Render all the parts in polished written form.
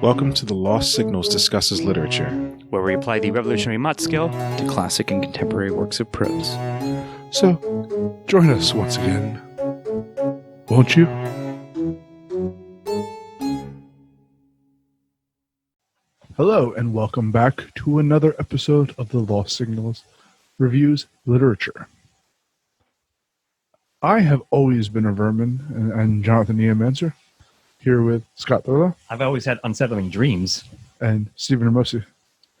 Welcome to the Lost Signals Discusses Literature, where we apply the revolutionary Mott scale to classic and contemporary works of prose. So, join us once again, won't you? Hello, and welcome back to another episode of the Lost Signals Reviews Literature. I have always been a vermin, and Jonathan Niemancer, here with Scott Thurlow. I've always had unsettling dreams. And Stephen Ramosi.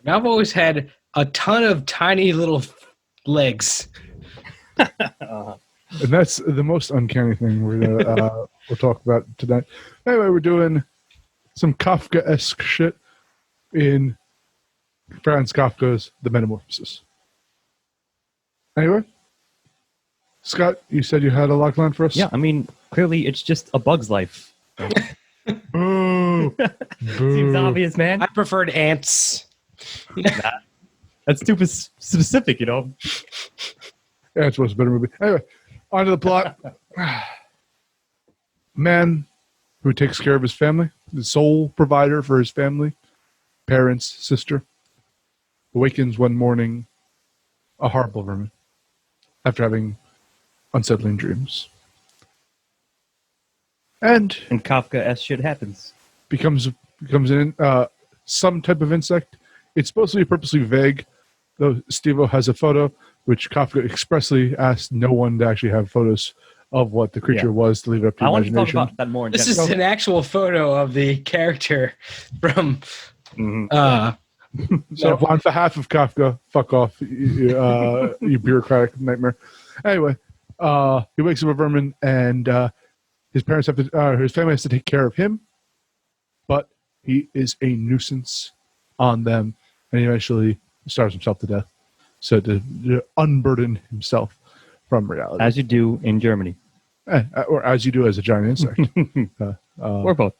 And I've always had a ton of tiny little legs. And that's the most uncanny thing we'll talk about tonight. Anyway, we're doing some Kafkaesque shit in Franz Kafka's The Metamorphosis. Anyway, Scott, you said you had a log line for us? Yeah, I mean, clearly it's just a bug's life. Boo. Seems obvious, man. I preferred ants. That's too specific, you know. Yeah, it was a better movie. Anyway, on to the plot. Man who takes care of his family, the sole provider for his family, parents, sister, awakens one morning a horrible vermin after having unsettling dreams. And Kafkaesque shit happens. becomes some type of insect. It's supposed to be purposely vague, though Steve-O has a photo, which Kafka expressly asked no one to actually have photos of what the creature was to leave it up to I want to imagination. talk about that more in This depth. is an actual photo of the character from... So on behalf of Kafka, fuck off, you bureaucratic nightmare. Anyway, he wakes up a vermin, and his parents have to, his family has to take care of him, but he is a nuisance on them, and he eventually starves himself to death, so to unburden himself from reality. As you do in Germany. Or as you do as a giant insect. Or both.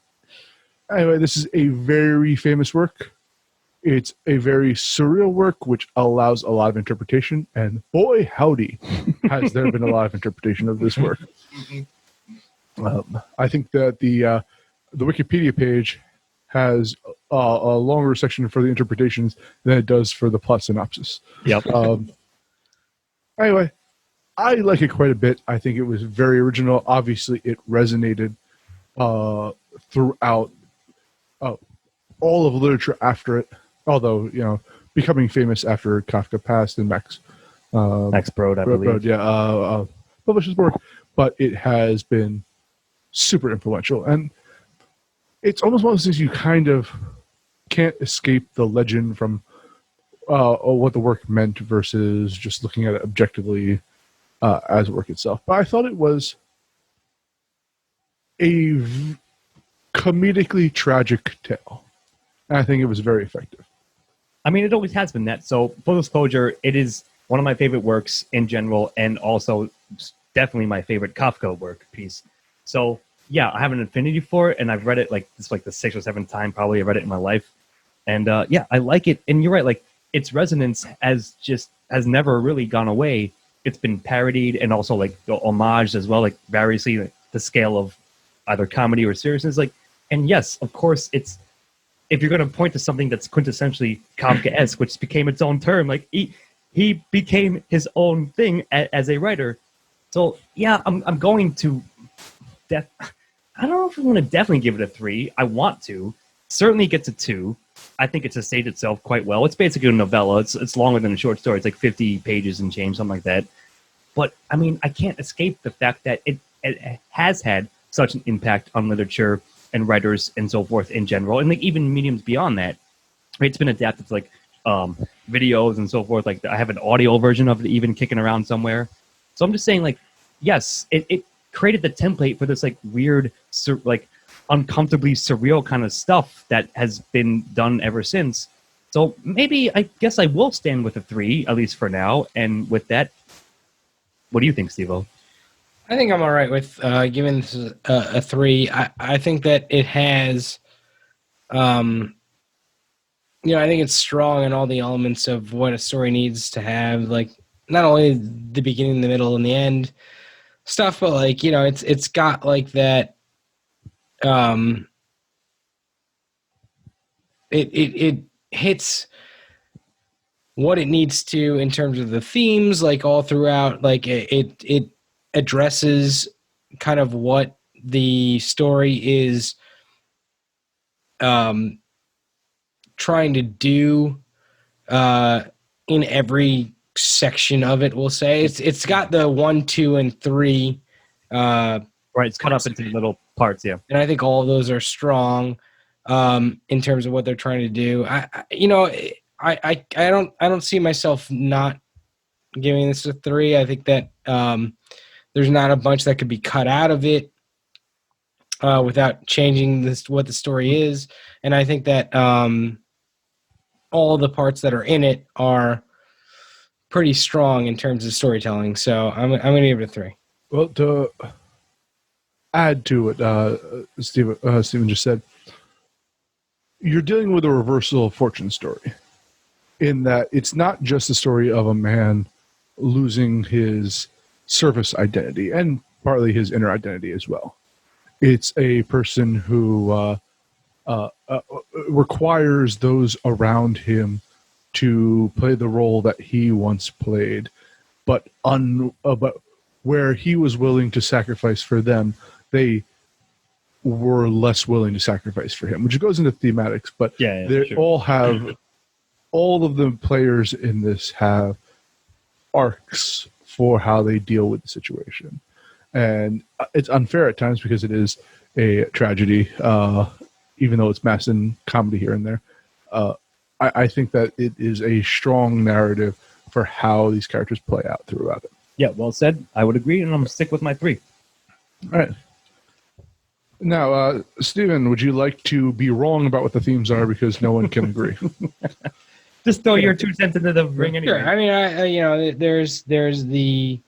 Anyway, this is a very famous work. It's a very surreal work, which allows a lot of interpretation. And boy, howdy, has there been a lot of interpretation of this work. I think that the Wikipedia page has a longer section for the interpretations than it does for the plot synopsis. Yep. Anyway, I like it quite a bit. I think it was very original. Obviously, it resonated throughout all of literature after it. Although, becoming famous after Kafka passed and Max Brod, I believe. Published his work, but it has been super influential. And it's almost one of those things you kind of can't escape the legend from what the work meant versus just looking at it objectively as work itself. But I thought it was a comedically tragic tale. And I think it was very effective. I mean, it always has been that. So, full disclosure, it is one of my favorite works in general, and also definitely my favorite Kafka work piece. So, yeah, I have an affinity for it, and I've read it the 6th or 7th time probably I've read it in my life. And yeah, I like it. And you're right, its resonance has never really gone away. It's been parodied and also homaged as well, variously the scale of either comedy or seriousness. And yes, of course, it's, if you're going to point to something that's quintessentially Kafkaesque, which became its own term, he became his own thing as a writer. So yeah, I'm going to. I don't know if I want to definitely give it a 3. I want to. Certainly gets a 2. I think it sustained itself quite well. It's basically a novella. It's longer than a short story. It's 50 pages and change, something like that. But I mean, I can't escape the fact that it has had such an impact on literature and writers and so forth in general, and even mediums beyond that. It's been adapted to videos and so forth. I have an audio version of it even kicking around somewhere. So I'm just saying, yes, it created the template for this weird, uncomfortably surreal kind of stuff that has been done ever since. So maybe I guess I will stand with a 3, at least for now. And with that, what do you think, Steve-O? I think I'm all right with giving this a 3. I think that it has, I think it's strong in all the elements of what a story needs to have. not only the beginning, the middle, and the end stuff, but like, you know, it's got like that. It hits what it needs to in terms of the themes, like all throughout. Like it addresses kind of what the story is trying to do in every section of it. We'll say it's got the 1, 2, and 3. Right, it's cut up into little parts. Yeah, and I think all of those are strong in terms of what they're trying to do. I don't see myself not giving this a 3. I think that there's not a bunch that could be cut out of it without changing what the story is, and I think that all the parts that are in it are pretty strong in terms of storytelling. So I'm going to give it a 3. Well, to add to what Stephen just said, you're dealing with a reversal of fortune story in that it's not just the story of a man losing his surface identity and partly his inner identity as well. It's a person who requires those around him to play the role that he once played, but where he was willing to sacrifice for them, they were less willing to sacrifice for him, which goes into thematics, but they sure. all of the players in this have arcs for how they deal with the situation. And it's unfair at times because it is a tragedy, even though it's mass and comedy here and there. I think that it is a strong narrative for how these characters play out throughout it. Yeah, well said. I would agree, and I'm going to stick with my 3. All right. Now, Stephen, would you like to be wrong about what the themes are because no one can agree? Just throw your 2 cents into the ring anyway. Sure. I mean, there's the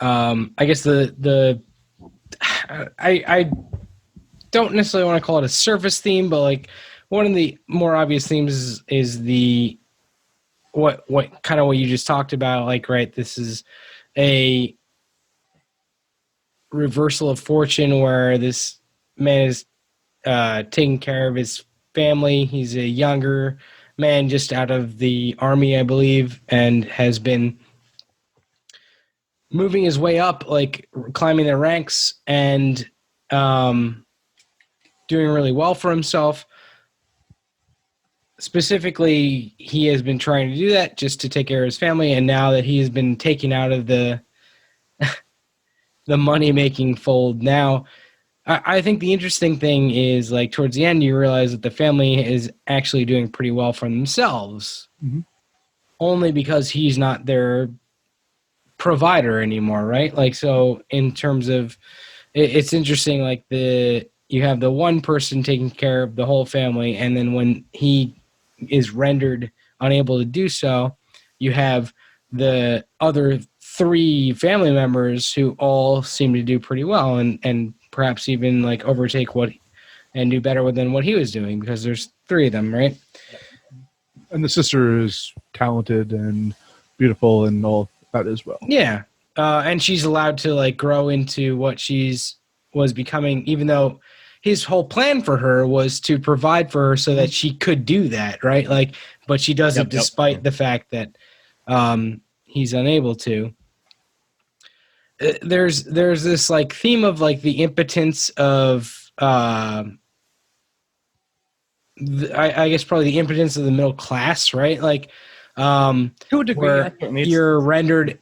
I guess I don't necessarily want to call it a surface theme, but like one of the more obvious themes is the what kind of what you just talked about. Like, right, this is a reversal of fortune where this man is taking care of his family. He's a younger man just out of the army, I believe, and has been moving his way up, like climbing the ranks and doing really well for himself. Specifically, he has been trying to do that just to take care of his family, and now that he has been taken out of the money-making fold, now I think the interesting thing is, like, towards the end, you realize that the family is actually doing pretty well for themselves, only because he's not their provider anymore, right? Like, so in terms of, it's interesting, like, you have the one person taking care of the whole family, and then when he is rendered unable to do so, you have the other 3 family members who all seem to do pretty well and perhaps even like overtake and do better than what he was doing, because there's 3 of them, right? And the sister is talented and beautiful and all that as well. Yeah. And she's allowed to like grow into what was becoming, even though his whole plan for her was to provide for her so that she could do that, right? Like, but she does it despite the fact that he's unable to. There's this like theme of like the impotence of I guess probably the impotence of the middle class, right? Like To a degree, where you're rendered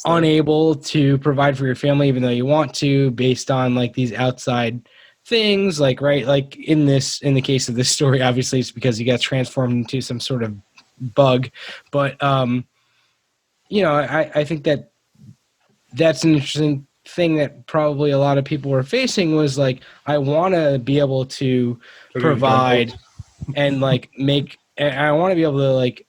unable to provide for your family even though you want to, based on like these outside things, like, right, like in the case of this story, obviously it's because he got transformed into some sort of bug, but I think that's an interesting thing that probably a lot of people were facing, was like, I want to be able to provide and like I want to be able to like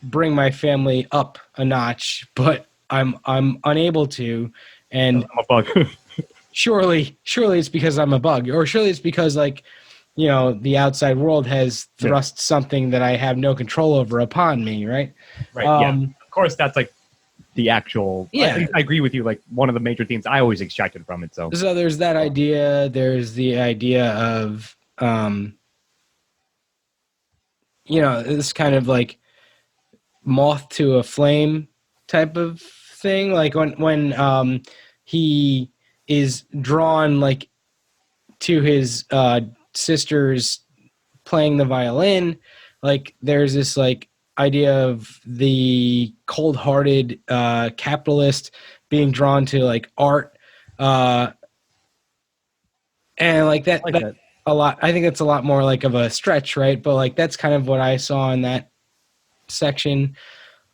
bring my family up a notch, but I'm unable to, and I'm a bug. surely it's because I'm a bug, or surely it's because like the outside world has thrust something that I have no control over upon me, right? Right. Yeah. Of course, that's like the actual. Yeah. I agree with you. Like one of the major themes I always extracted from it. So There's that idea. There's the idea of, this kind of like moth to a flame type of thing. Like when he is drawn like to his sisters playing the violin, like there's this like idea of the cold-hearted capitalist being drawn to like art, and like that, that a lot. I think it's a lot more like of a stretch, right? But like that's kind of what I saw in that section.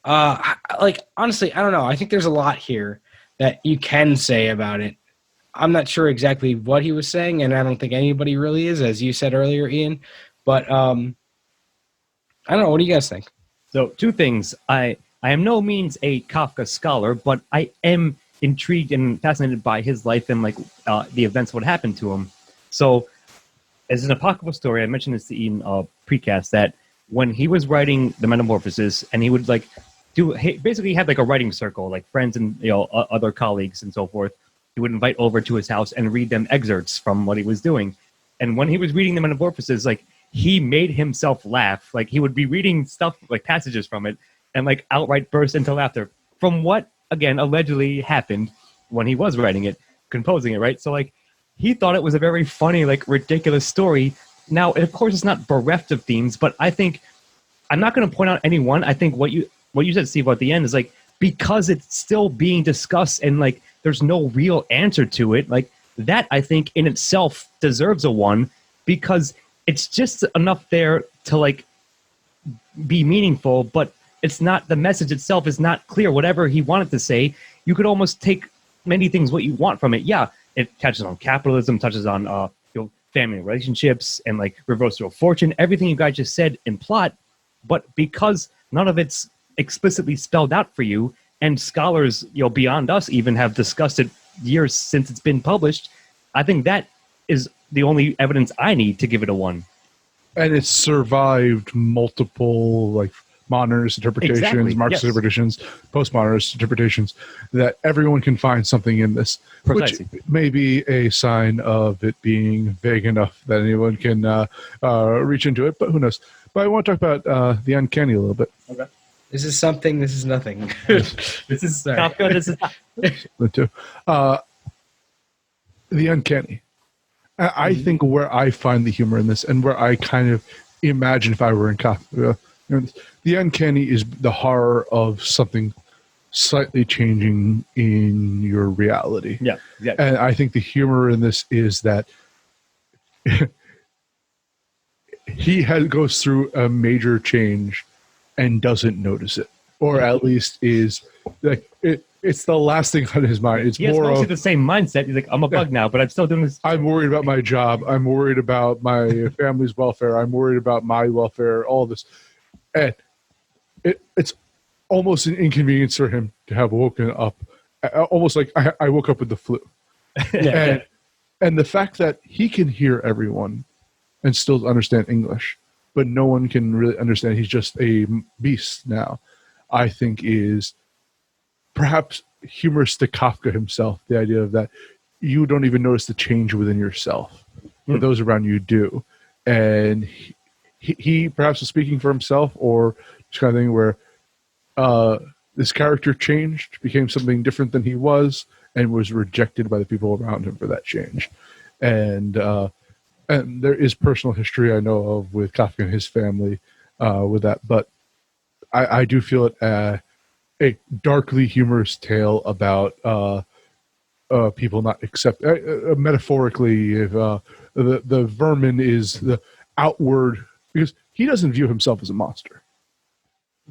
Like honestly, I don't know. I think there's a lot here that you can say about it. I'm not sure exactly what he was saying, and I don't think anybody really is, as you said earlier, Ian. But I don't know. What do you guys think? So two things. I am no means a Kafka scholar, but I am intrigued and fascinated by his life and like the events what happened to him. So as an apocryphal story, I mentioned this to Ian precast that when he was writing the Metamorphosis, and he would like basically had like a writing circle, like friends and other colleagues and so forth. He would invite over to his house and read them excerpts from what he was doing. And when he was reading the Metamorphosis, like he made himself laugh. Like he would be reading stuff like passages from it and like outright burst into laughter from what again allegedly happened when he was writing it, composing it, right? So like he thought it was a very funny, like ridiculous story. Now, of course, it's not bereft of themes, but I think I'm not going to point out any one. I think what you said, Steve, at the end is like because it's still being discussed and like there's no real answer to it. Like that, I think in itself deserves a 1 because it's just enough there to like be meaningful, but it's not, the message itself is not clear. Whatever he wanted to say, you could almost take many things what you want from it. Yeah, it touches on capitalism, touches on family relationships and like reversal of fortune, everything you guys just said in plot, but because none of it's explicitly spelled out for you, and scholars beyond us even have discussed it years since it's been published, I think that is the only evidence I need to give it a 1. And it's survived multiple like modernist interpretations, Exactly, Marxist yes. interpretations, postmodernist interpretations, that everyone can find something in this, Precisely. which may be a sign of it being vague enough that anyone can reach into it, but who knows. But I want to talk about the uncanny a little bit. Okay. This is something. This is nothing. This is Kafka. This is But too. The uncanny. I think where I find the humor in this and where I kind of imagine if I were in Kafka, the uncanny is the horror of something slightly changing in your reality. yeah. And I think the humor in this is that he goes through a major change and doesn't notice it, or at least is like it's the last thing on his mind. It's He has more mostly of the same mindset. He's like, I'm a bug now, but I'm still doing this. I'm worried about my job. I'm worried about my family's welfare. I'm worried about my welfare. All this, and it's almost an inconvenience for him to have woken up, almost like I woke up with the flu. And the fact that he can hear everyone and still understand English, but no one can really understand. He's just a beast now, I think is perhaps humorous to Kafka himself. The idea of that you don't even notice the change within yourself, but those around you do. And he perhaps was speaking for himself, or just kind of thing where this character changed, became something different than he was, and was rejected by the people around him for that change. And there is personal history I know of with Kafka and his family with that, but I do feel it a darkly humorous tale about people not accept. Metaphorically, if the vermin is the outward, because he doesn't view himself as a monster.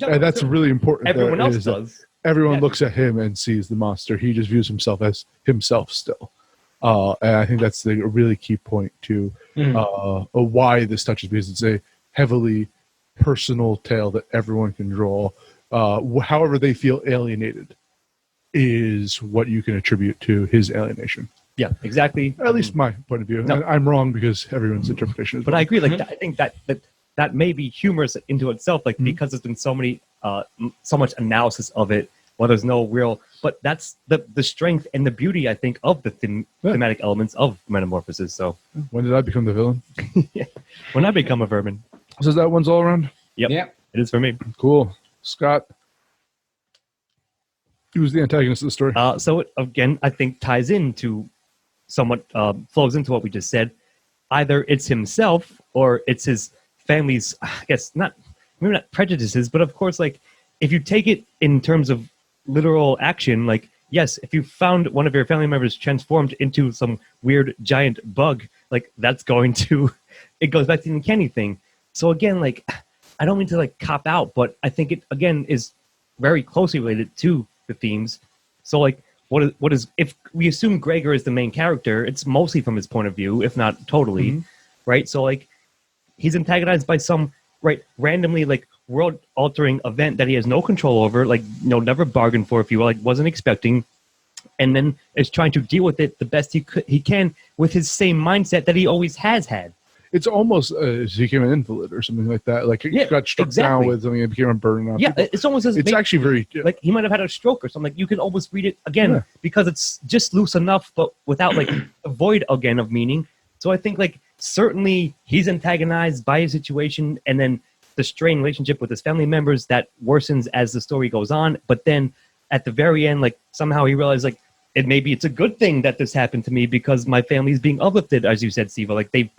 No, And that's really important. Everyone else is that does. Everyone looks at him and sees the monster. He just views himself as himself still. And I think that's a really key point to why this touches, because it's a heavily personal tale that everyone can draw. However they feel alienated is what you can attribute to his alienation. Yeah, exactly. At least my point of view. No. And I'm wrong because everyone's interpretation is But wrong. I agree. Like, I think that may be humorous into itself, like because there's been so many, so much analysis of it. Well, there's no real, but that's the strength and the beauty, I think, of the thematic elements of Metamorphosis. So When did I become the villain? when I become a vermin, So that one's all around? yep, Yeah. it is for me. Cool. Scott? Who's the antagonist of the story? So it, again, I think ties into somewhat, flows into what we just said. Either it's himself or it's his family's, I guess, maybe not prejudices, but of course, like, if you take it in terms of literal action, like, yes, if you found one of your family members transformed into some weird giant bug, like, that's going to, it goes back to the uncanny thing. So again, like, I don't mean to like cop out, but I think it again is very closely related to the themes. So like, what is if we assume Gregor is the main character, it's mostly from his point of view, if not totally, right? So like, he's antagonized by some randomly like world altering event that he has no control over, like, you know, never bargained for, if you will, like wasn't expecting, and then is trying to deal with it the best he can with his same mindset that he always has had. It's almost as he became an invalid or something like that. Like, he got struck down with something and became a burden on people. It's almost as It's actually very... like he might have had a stroke or something. Like, you can almost read it again because it's just loose enough, but without like a void again of meaning. So I think like certainly he's antagonized by his situation, and then the strained relationship with his family members that worsens as the story goes on. But then at the very end, like somehow he realized like maybe it's a good thing that this happened to me because my family is being uplifted, as you said, Siva. Like they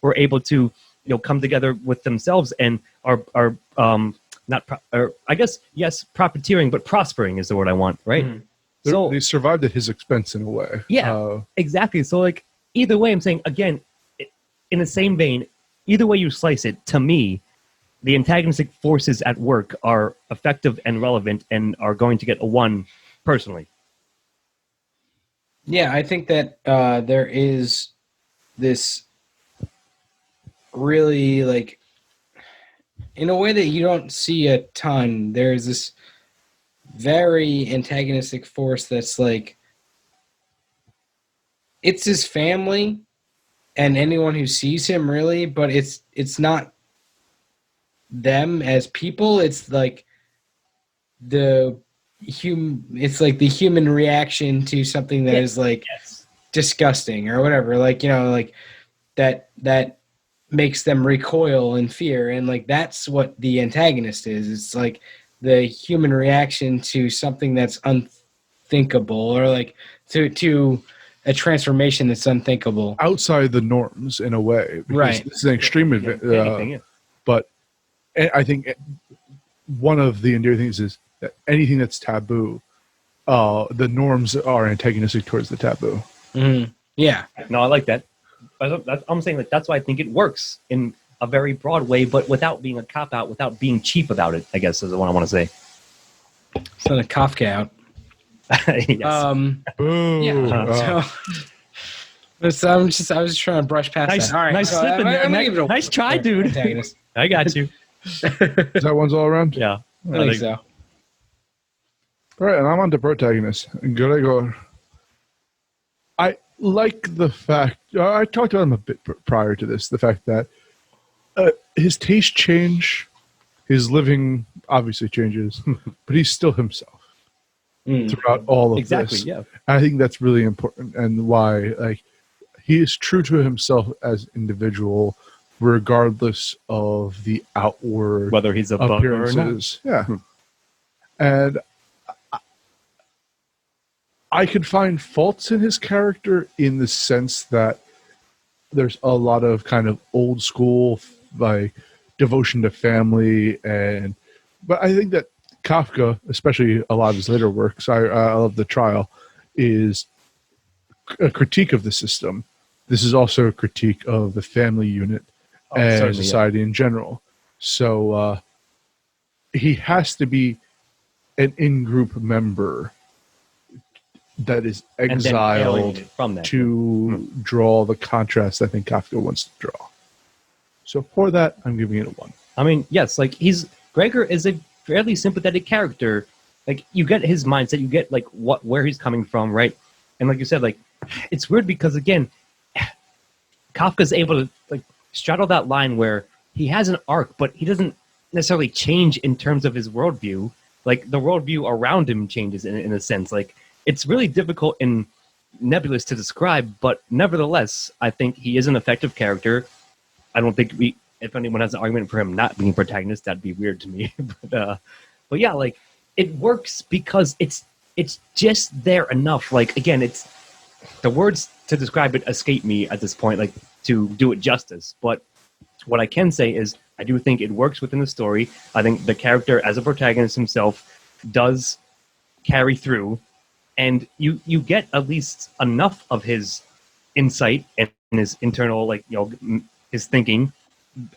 were able to, you know, come together with themselves and are I guess, yes, profiteering, but prospering is the word I want, right? So they survived at his expense in a way. Yeah, exactly. So like either way, I'm saying again, in the same vein, either way you slice it, to me, the antagonistic forces at work are effective and relevant and are going to get a 1 personally. Yeah, I think that there is this really, like, in a way that you don't see a ton, there's this very antagonistic force that's like, it's his family and anyone who sees him, really, but it's not them as people. It's like it's like the human reaction to something that is like disgusting or whatever, like, you know, like that makes them recoil in fear, and like that's what the antagonist is. It's like the human reaction to something that's unthinkable, or like to a transformation that's unthinkable, outside the norms in a way. Right. This is an extreme event. But I think one of the endearing things is that anything that's taboo, the norms are antagonistic towards the taboo. Mm-hmm. Yeah. No, I like that. I'm saying like that's why I think it works in a very broad way, but without being a cop out, without being cheap about it, I guess is what I want to say. It's not a Kafka out. Yes. Boo. Yeah. So I was just trying to brush past that. All right. Nice slip in there. Nice try, dude. Antagonist. I got you. Is that one's all around? Yeah. I think so. All right, and I'm on to protagonist. Gregor. I like the fact, I talked about him a bit prior to this, the fact that his tastes change, his living obviously changes, but he's still himself throughout all of this. Yeah. And I think that's really important, and why like he is true to himself as individual, regardless of the outward Whether he's a bug or not. appearances. Yeah. And I could find faults in his character in the sense that there's a lot of kind of old school like devotion to family, but I think that Kafka, especially a lot of his later works, I love The Trial, is a critique of the system. This is also a critique of the family unit and society in general. So he has to be an in-group member that is exiled from that to draw the contrast I think Kafka wants to draw. So for that, I'm giving it a 1. I mean, yes, like Gregor is a fairly sympathetic character. Like you get his mindset, you get like where he's coming from, right? And like you said, like It's weird because again, Kafka's able to like straddle that line where he has an arc, but he doesn't necessarily change in terms of his worldview. Like the worldview around him changes in a sense. Like it's really difficult and nebulous to describe, but nevertheless, I think he is an effective character. I don't think if anyone has an argument for him not being protagonist, that'd be weird to me. But yeah, like it works because it's just there enough. Like again, it's the words to describe it escape me at this point, like to do it justice. But what I can say is I do think it works within the story. I think the character as a protagonist himself does carry through, and you get at least enough of his insight and his internal, like, you know, his thinking,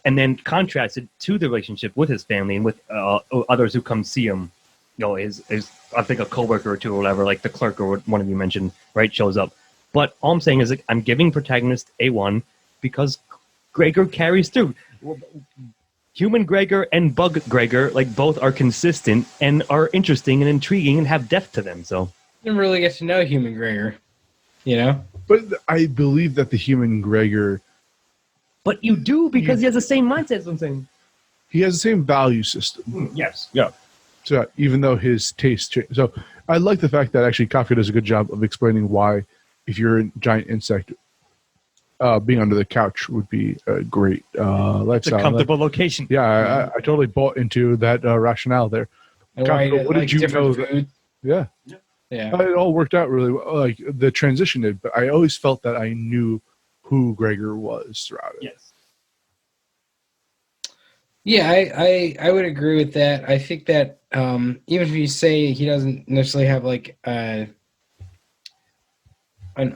and then contrasted to the relationship with his family and with others who come see him. You know, his I think a coworker or two or whatever, like the clerk or one of you mentioned, right, shows up. But all I'm saying is, like, I'm giving protagonist A1 because Gregor carries through. Human Gregor and Bug Gregor, like, both are consistent and are interesting and intriguing and have depth to them. So Didn't really get to know human Gregor, you know? But I believe that the human Gregor, but you do because he has the same mindset as I'm saying. he has the same value system. Yes. Yeah. So even though his taste changed. So I like the fact that actually Kafka does a good job of explaining why, if you're a giant insect, being under the couch would be a great It's lifestyle. a comfortable location. Yeah, I totally bought into that rationale there. And why Kafka, what did you know? food? Yeah. Yeah. It all worked out really well. Like the transition did, but I always felt that I knew who Gregor was throughout it. Yes. Yeah, I would agree with that. I think that even if you say he doesn't necessarily have like an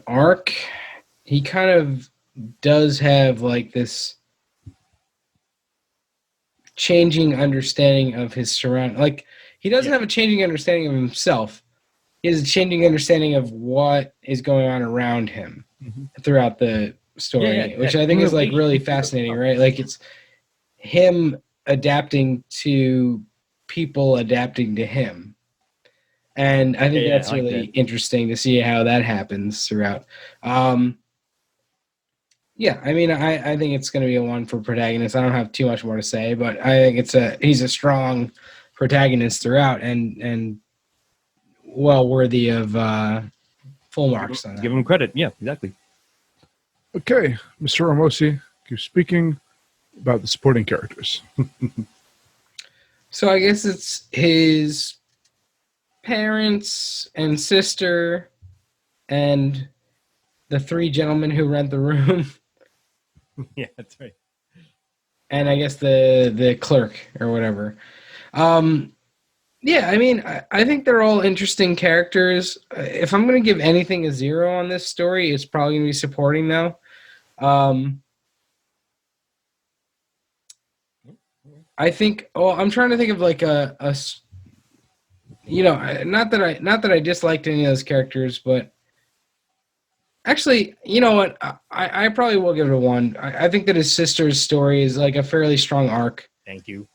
arc, he kind of does have like this changing understanding of his surround. Like he doesn't have a changing understanding of himself. He has a changing understanding of what is going on around him throughout the story, which I think is like really fascinating, right? Like it's him adapting to people adapting to him. And I think that's like really that. interesting to see how that happens throughout. Yeah, I mean, I think it's going to be a 1 for protagonist. I don't have too much more to say, but I think he's a strong protagonist throughout and well worthy of full marks on that. Give him credit. Yeah, exactly. Okay, Mr. Ramosi, keep speaking about the supporting characters. So I guess it's his parents and sister and the 3 gentlemen who rent the room. Yeah, that's right. And I guess the clerk or whatever. Yeah, I mean, I think they're all interesting characters. If I'm going to give anything a 0 on this story, it's probably going to be supporting now. I think. Oh, I'm trying to think of like a you know, not that I disliked any of those characters, but actually, you know what? I probably will give it a 1. I think that his sister's story is like a fairly strong arc. Thank you.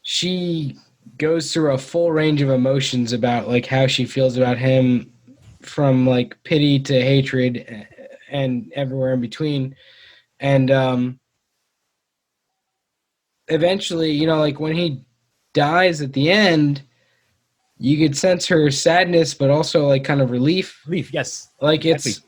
She goes through a full range of emotions about like how she feels about him, from like pity to hatred and everywhere in between. And eventually, you know, like when he dies at the end, you could sense her sadness, but also like kind of relief. Relief, yes. Like it's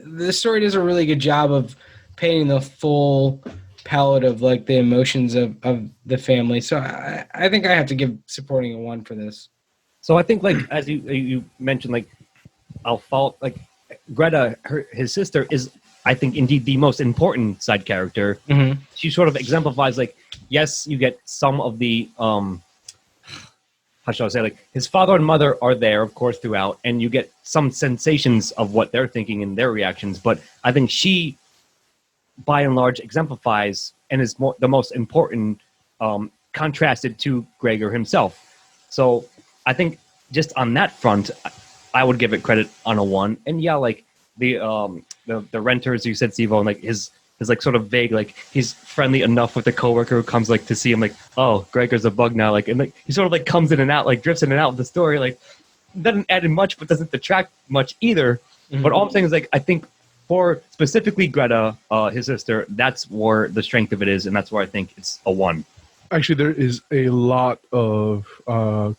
the story does a really good job of painting the full palette of like the emotions of the family. So I think I have to give supporting a 1 for this. So I think, like, as you mentioned, like, I'll fault, like, Greta, his sister, is, I think, indeed the most important side character. Mm-hmm. She sort of exemplifies, like, yes, you get some of the, how shall I say, like, his father and mother are there, of course, throughout, and you get some sensations of what they're thinking and their reactions. But I think she, by and large, exemplifies and is the most important, contrasted to Gregor himself. So I think just on that front, I would give it credit on a 1. And yeah, like the renters, you said, Steve, and like his like sort of vague, like he's friendly enough with the coworker who comes like to see him, like, oh, Gregor's a bug now, like, and like he sort of like comes in and out, like drifts in and out of the story, like doesn't add in much, but doesn't detract much either. Mhm. But all I'm saying is, like, I think for specifically Greta, his sister, that's where the strength of it is, and that's where I think it's a 1. Actually, there is a lot of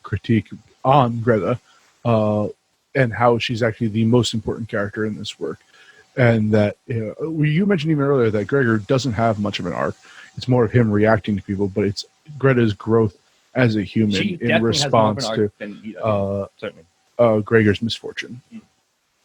critique on Greta and how she's actually the most important character in this work. And that you mentioned even earlier that Gregor doesn't have much of an arc. It's more of him reacting to people, but it's Greta's growth as a human She in definitely has more of response an to arc than he does, certainly. Gregor's misfortune. Mm.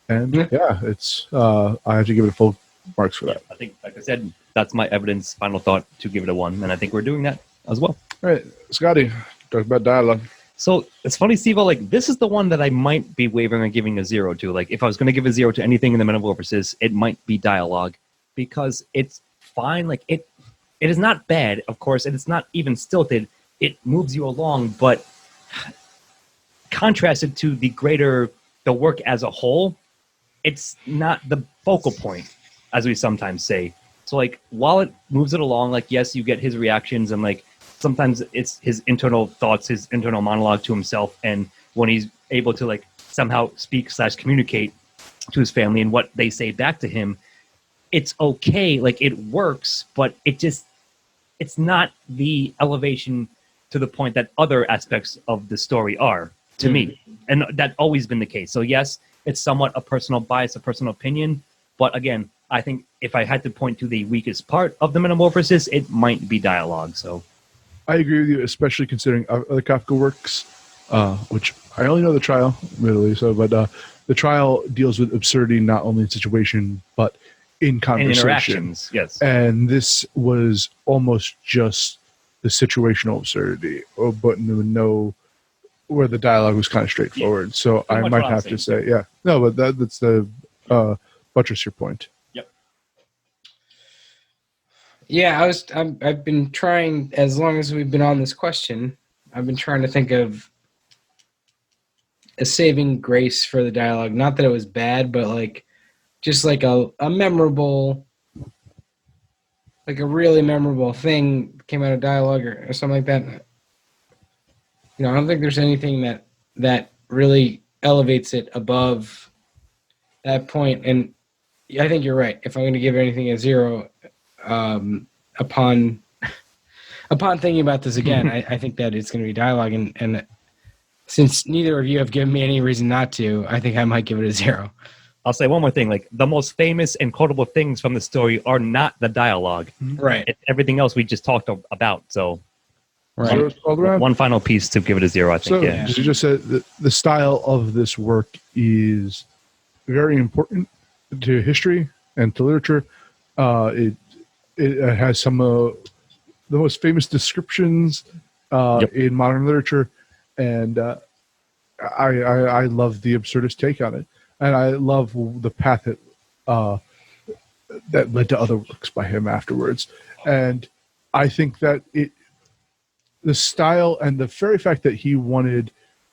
And yeah, it's I have to give it full marks for that. I think, like I said, that's my evidence, final thought, to give it a 1, and I think we're doing that as well. All right, Scotty, talk about dialogue. So it's funny, Steve, like, this is the one that I might be wavering on giving a 0 to. Like, if I was going to give a 0 to anything in the Metamorphosis, it might be dialogue, because it's fine. Like, it is not bad, of course, and it's not even stilted. It moves you along, but contrasted to the work as a whole, it's not the focal point, as we sometimes say. So, like, while it moves it along, like, yes, you get his reactions, and, like, sometimes it's his internal thoughts, his internal monologue to himself, and when he's able to, like, somehow speak / communicate to his family and what they say back to him, it's okay. Like, it works, but it's not the elevation to the point that other aspects of the story are, to me. And that's always been the case. So yes, it's somewhat a personal bias, a personal opinion. But again, I think if I had to point to the weakest part of the Metamorphosis, it might be dialogue. So I agree with you, especially considering other Kafka works, which I only know the trial, really. So, but the trial deals with absurdity not only in situation but in conversation. and interactions, yes. And this was almost just the situational absurdity, but no, where the dialogue was kind of straightforward. So I much might what I'm have to saying. say, yeah, no, but that's the buttress your point. Yep. Yeah, I've been trying, as long as we've been on this question, I've been trying to think of a saving grace for the dialogue. Not that it was bad, but like just like a memorable, like a really memorable thing came out of dialogue or something like that. You know, I don't think there's anything that really elevates it above that point. And I think you're right. If I'm going to give anything a 0, upon thinking about this again, I think that it's going to be dialogue. And since neither of you have given me any reason not to, I think I might give it a 0. I'll say one more thing. Like, the most famous and quotable things from the story are not the dialogue. Right. It's everything else we just talked about. So Right. So it's all around. one final piece to give it a 0, I think. So, Yeah. as you just said, the style of this work is very important to history and to literature. It has some of the most famous descriptions in modern literature, and I love the absurdist take on it, and I love the path that led to other works by him afterwards. And I think that the style and the very fact that he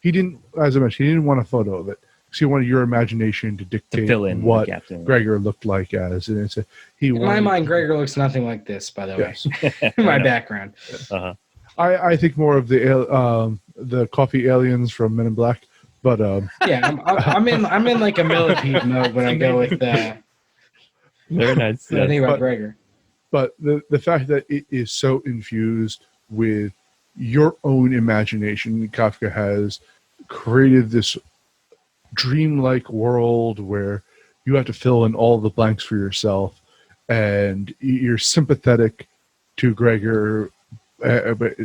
didn't, as I mentioned, he didn't want a photo of it. because he wanted your imagination to dictate fill in what the gap, yeah. Gregor looked like as. And it's In my mind, Gregor looks nothing like this, by the way. Yes. In my background. Uh-huh. I think more of the coffee aliens from Men in Black, but Yeah, I'm in like a millipede mode when I go with Very nice. when I think about But- Gregor. but the fact that it is so infused with your own imagination, Kafka has created this dreamlike world where you have to fill in all the blanks for yourself, and you're sympathetic to Gregor. But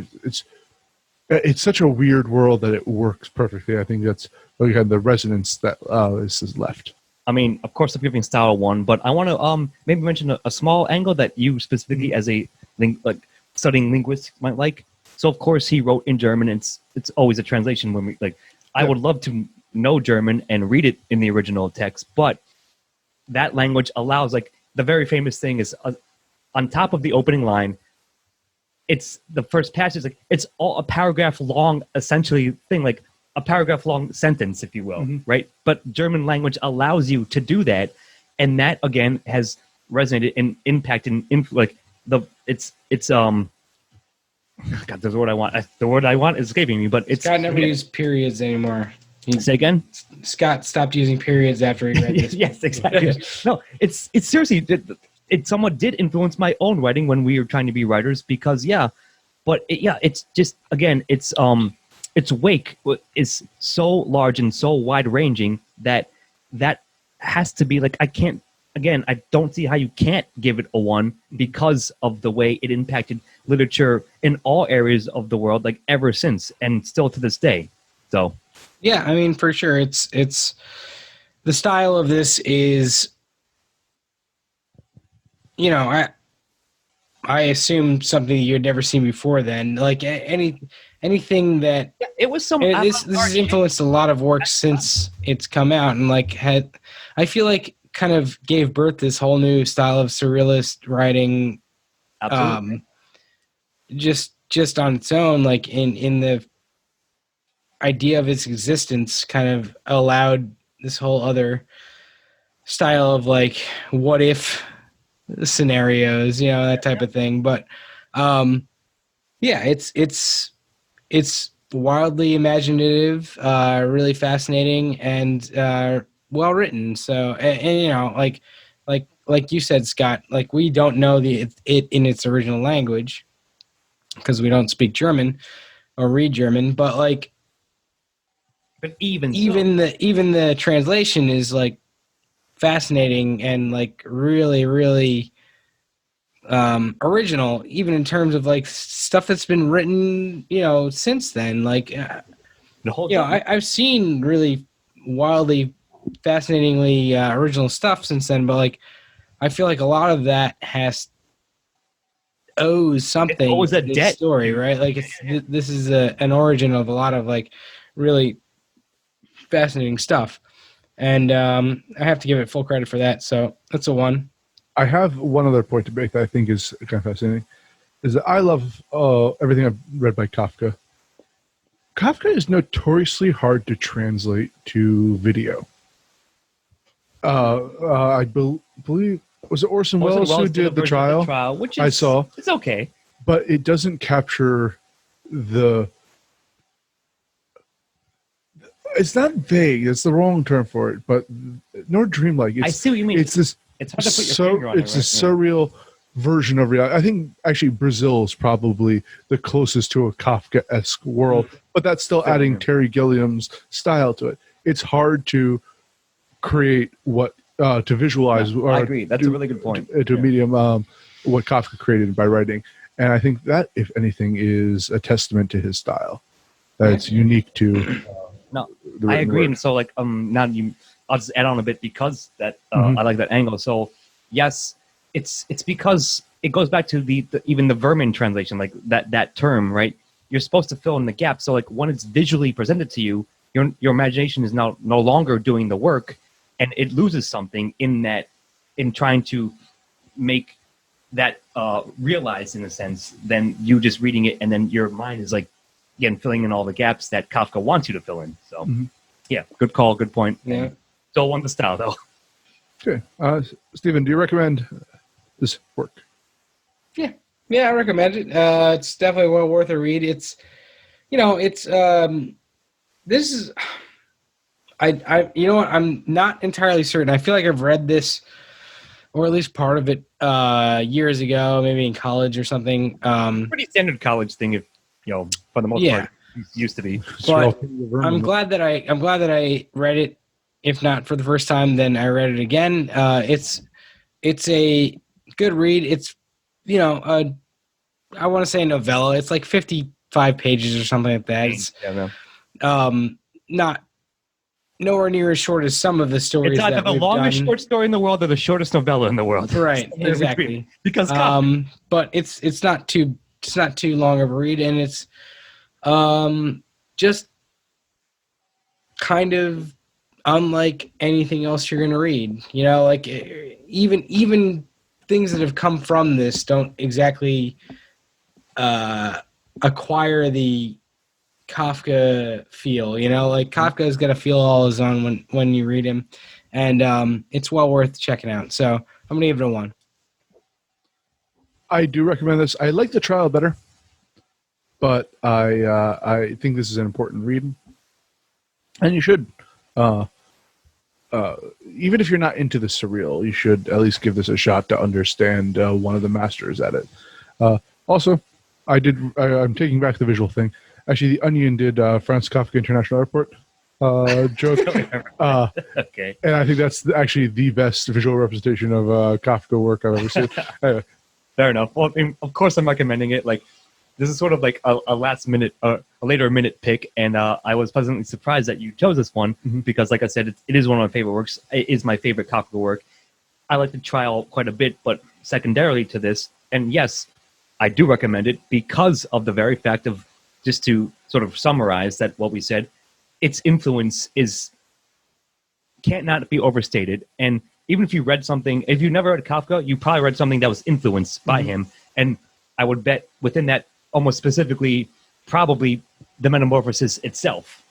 it's such a weird world that it works perfectly. I think that's again the resonance that this is left. I mean, of course, I'm giving style 1, but I want to maybe mention a small angle that you specifically, as a studying linguistics, might like. So, of course, he wrote in German. It's always a translation when we I would love to know German and read it in the original text, but that language allows the very famous thing is on top of the opening line. It's the first passage. It's all a paragraph long, essentially thing, like a paragraph long sentence, if you will, right? But German language allows you to do that, and that again has resonated and impacted. God, there's the word I want. The word I want is escaping me, but it's Scott never used periods anymore. Say again. Scott stopped using periods after he read this. Yes, exactly. No, it's seriously it somewhat did influence my own writing when we were trying to be writers because it's just again its wake is so large and so wide ranging that has to be like I don't see how you can't give it a 1 because of the way it impacted literature in all areas of the world like ever since and still to this day. So yeah, I mean for sure it's the style of this is, you know, I assume something you had never seen before then. Like anything that it was some this has influenced a lot of works since it's come out and like I feel like kind of gave birth this whole new style of surrealist writing. Absolutely. Just on its own, like in the idea of its existence kind of allowed this whole other style of like what if scenarios, you know, that type of thing. But yeah, it's wildly imaginative, really fascinating, and well written. So and you know, like you said, Scott, like we don't know it in its original language because we don't speak German or read German, but like but even the translation is like fascinating and like really original, even in terms of like stuff that's been written, you know, since then. Like, the whole you know, I've seen really wildly, fascinatingly original stuff since then, but like, I feel like a lot of that owes something owes a to this debt. story, right? Like, this is an origin of a lot of like really fascinating stuff, and I have to give it full credit for that. So that's a 1. I have one other point to make that I think is kind of fascinating, is that I love everything I've read by Kafka. Kafka is notoriously hard to translate to video. I believe, was it Orson Welles who did the trial? Which is, I saw. It's okay. But it doesn't capture the... It's not vague. It's the wrong term for it, but nor dreamlike. I see what you mean. It's this... It's hard to put your finger on it. It's a surreal version of reality. I think actually Brazil is probably the closest to a Kafkaesque world, but that's still adding Terry Gilliam's style to it. It's hard to create what to visualize. Yeah, I agree. That's a really good point. To a medium, what Kafka created by writing, and I think that, if anything, is a testament to his style. That it's unique to. No, I agree. And so, like, I'll just add on a bit because that I like that angle. So, yes, it's because it goes back to the even the Vermin translation, like that term, right? You're supposed to fill in the gap. So, like, when it's visually presented to you, your imagination is now no longer doing the work, and it loses something in trying to make that realized in a sense. Then you just reading it, and then your mind is like, again, filling in all the gaps that Kafka wants you to fill in. So, yeah, good call, good point. Yeah. Still want the style, though. Okay. Stephen, do you recommend this work? Yeah, I recommend it. It's definitely well worth a read. It's, you know, it's this is, I you know what? I'm not entirely certain. I feel like I've read this, or at least part of it, years ago, maybe in college or something. Pretty standard college thing, if you know, for the most part, it used to be. But I'm glad that I read it. If not for the first time, then I read it again. It's a good read. It's, you know, I want to say a novella. It's like 55 pages or something like that. It's not nowhere near as short as some of the stories. It's either the longest short story in the world or the shortest novella in the world. Right, exactly. Because but it's not too long of a read, and it's just kind of unlike anything else you're going to read. You know, like even things that have come from this don't exactly acquire the Kafka feel. You know, like Kafka is going to feel all his own when you read him, and it's well worth checking out. So I'm going to give it a 1. I do recommend this. I like the trial better, but I think this is an important read. And you should, even if you're not into the surreal, you should at least give this a shot to understand one of the masters at it. Also, I'm taking back the visual thing. Actually, The Onion did Franz Kafka International Airport joke. Okay. And I think that's actually the best visual representation of Kafka work I've ever seen. Anyway. Fair enough. Well, I mean, of course, I'm recommending it. Like, this is sort of like a last minute, a later minute pick, and I was pleasantly surprised that you chose this one because, like I said, it is one of my favorite works. It is my favorite Kafka work. I like the trial quite a bit, but secondarily to this, and yes, I do recommend it because of the very fact of, just to sort of summarize that what we said, its influence can't not be overstated. And even if you read something, if you never read Kafka, you probably read something that was influenced by him. And I would bet within that, almost specifically, probably the Metamorphosis itself.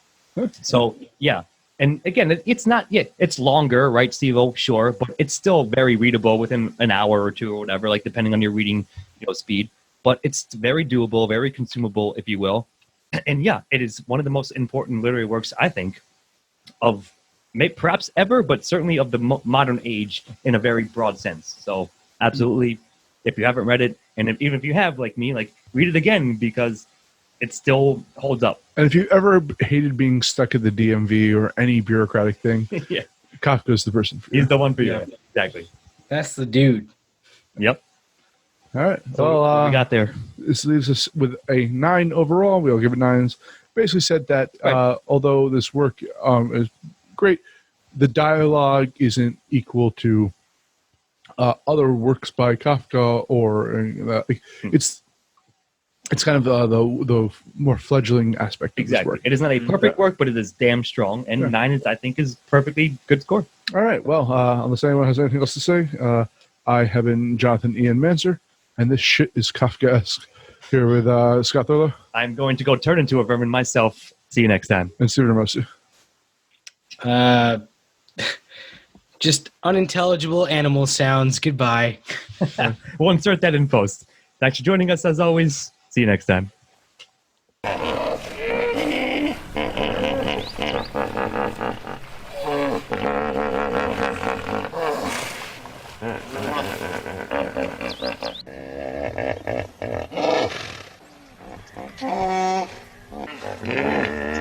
So, yeah. And again, it's not yet. It's longer, right, Steve-O? Sure. But it's still very readable within an hour or two or whatever, like depending on your reading speed. But it's very doable, very consumable, if you will. And yeah, it is one of the most important literary works, I think, of perhaps ever, but certainly of the modern age in a very broad sense. So absolutely, if you haven't read it, and even if you have, like me, like read it again because it still holds up. And if you ever hated being stuck at the DMV or any bureaucratic thing, Yeah, Kafka's the person for you. he's the one for you. Exactly. That's the dude. Yep. All right. So Well, what we got there. this leaves us with a 9 overall. We all give it 9s. Basically said that although this work is great, the dialogue isn't equal to other works by Kafka, or it's kind of the more fledgling aspect of this Exactly. work. It is not a perfect work, but it is damn strong. And 9 is, I think, is perfectly good score. All right. Well, unless anyone has anything else to say, I have been Jonathan Ian Manser, and this shit is Kafkaesque. Here with Scott Thurlow. I'm going to go turn into a vermin myself. See you next time. And Steven Ramosi. Just unintelligible animal sounds. Goodbye. We'll insert that in post. Thanks for joining us as always. See you next time. Yeah.